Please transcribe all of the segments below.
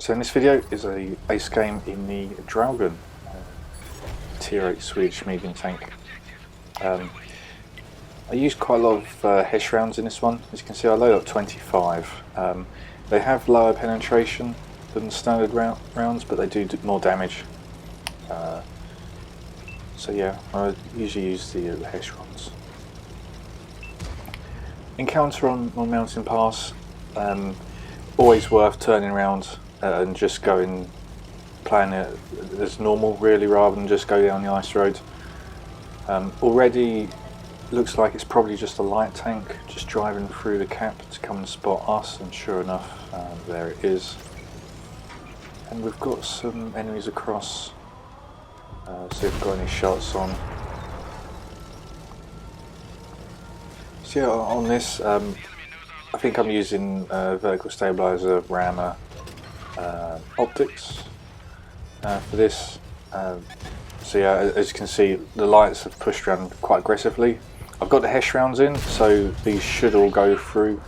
So in this video is a ace game in the Draugen tier 8 Swedish medium tank. I used quite a lot of Hesh rounds in this one. As you can see, I load up 25. They have lower penetration than standard rounds, but they do more damage. So yeah, I usually use the Hesh rounds. Encounter on Mountain Pass, always worth turning around and just playing it as normal really, rather than just go down the ice road. Already looks like it's probably just a light tank just driving through the cap to come and spot us, and sure enough, there it is. And we've got some enemies across, see if we've got any shots on. So yeah, on this, I think I'm using vertical stabilizer rammer optics for this. So yeah, as you can see, the lights have pushed around quite aggressively. I've got the Hesh rounds in, so these should all go through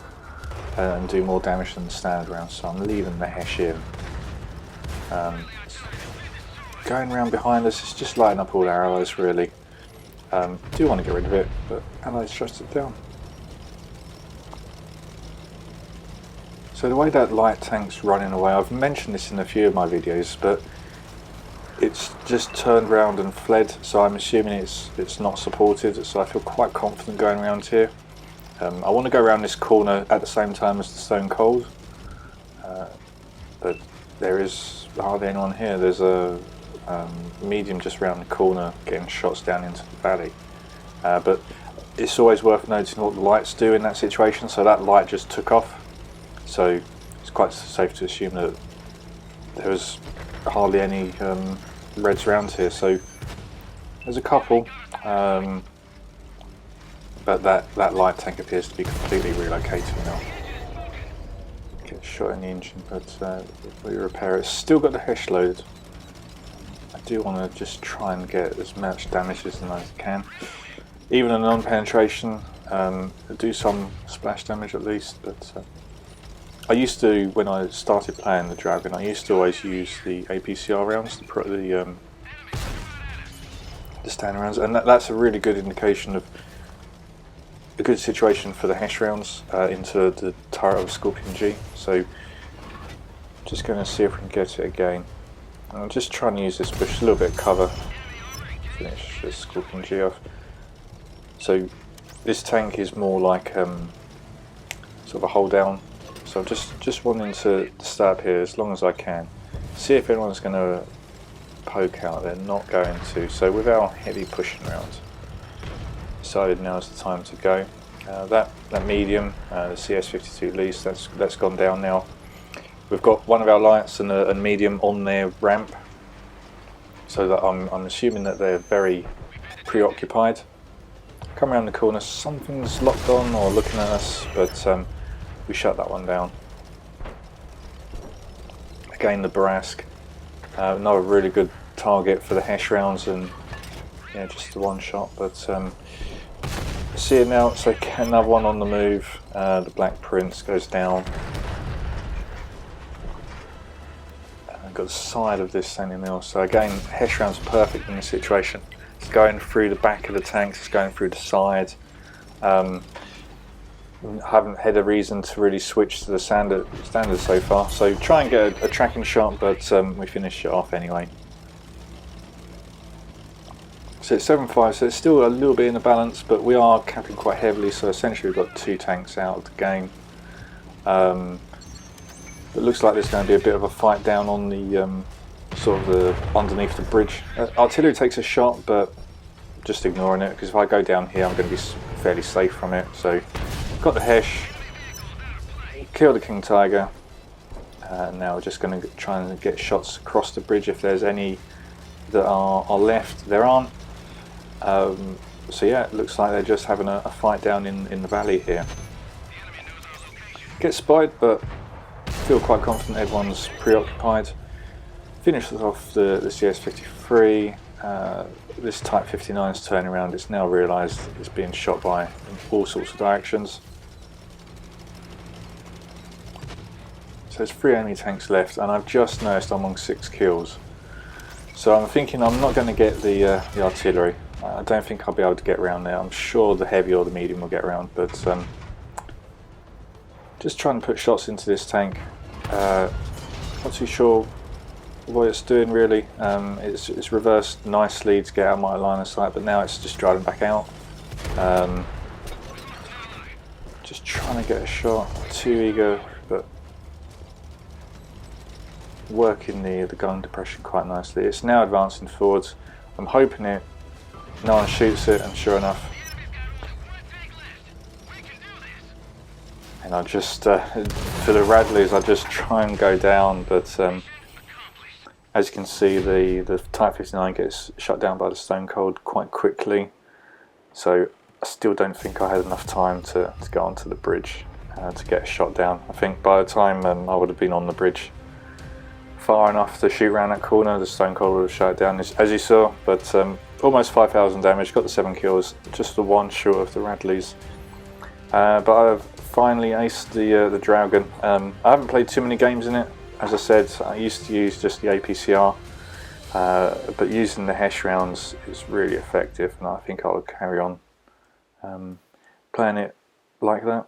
and do more damage than the standard rounds, so I'm leaving the Hesh in. Going around behind us, it's just lighting up all our allies really. Do want to get rid of it, but allies shuts it down. So the way that light tank's running away, I've mentioned this in a few of my videos, but it's just turned around and fled, so I'm assuming it's not supported, so I feel quite confident going around here. I want to go around this corner at the same time as the Stone Cold, but there is hardly anyone here. There's a medium just around the corner getting shots down into the valley, but it's always worth noting what the lights do in that situation. So that light just took off, so it's quite safe to assume that there was hardly any reds around here. So there's a couple, but that light tank appears to be completely relocated now. Get shot in the engine, but we repair it. It's still got the Hesh loaded. I do want to just try and get as much damage as I can. Even a non-penetration, do some splash damage at least, but I used to, when I started playing the Draugen, I used to always use the APCR rounds, the standard rounds, and that's a really good indication of a good situation for the Hesh rounds into the turret of Scorpion G. So just going to see if we can get it again. I'm just trying to use this bush, a little bit of cover, finish this Scorpion G off. So this tank is more like sort of a hold down. So I'm just wanting to stab here as long as I can. See if anyone's going to poke out. They're not going to. So with our heavy pushing round, decided now is the time to go. That medium, the CS52 least, that's gone down now. We've got one of our lights and a medium on their ramp, so that I'm assuming that they're very preoccupied. Come around the corner, something's locked on or looking at us, but we shut that one down. Again, the Barask, another really good target for the Hesh rounds, and yeah, just the one shot. But see it now, so another one on the move. The Black Prince goes down. I've got the side of this Sandy Mill, so again, Hesh rounds are perfect in this situation. It's going through the back of the tanks, it's going through the side. Haven't had a reason to really switch to the standard so far, so try and get a tracking shot, but we finished it off anyway. So it's 7-5, so it's still a little bit in the balance, but we are capping quite heavily, so essentially we've got 2 tanks out of the game. It looks like there's going to be a bit of a fight down on the sort of the underneath the bridge. Artillery takes a shot, but just ignoring it, because if I go down here I'm going to be fairly safe from it. So got the Hesh, kill the King Tiger, and now we're just going to try and get shots across the bridge if there's any that are left. There aren't. So yeah, it looks like they're just having a fight down in the valley here. Get spotted, but feel quite confident everyone's preoccupied. Finishes off the CS53. This Type 59 is turning around. It's now realised it's being shot by in all sorts of directions. there's 3 enemy tanks left, and I've just noticed I'm on 6 kills. So I'm thinking I'm not going to get the artillery. I don't think I'll be able to get around there. I'm sure the heavy or the medium will get around, but just trying to put shots into this tank. Not too sure what it's doing really. It's reversed nicely to get out of my line of sight, but now it's just driving back out. Just trying to get a shot. Too eager, but working the gun depression quite nicely. It's now advancing forwards. I'm hoping no one shoots it, and sure enough. And I just, for the Radleys, I just try and go down, but as you can see, the Type 59 gets shut down by the Stone Cold quite quickly. So I still don't think I had enough time to go onto the bridge to get a shot down. I think by the time I would have been on the bridge far enough to shoot around that corner, the Stone Cold would have shut it down, as you saw. But almost 5,000 damage, got the 7 kills, just the 1 short of the Radleys. But I've finally aced the Draugen. I haven't played too many games in it. As I said, I used to use just the APCR, but using the Hesh rounds is really effective, and I think I'll carry on playing it like that.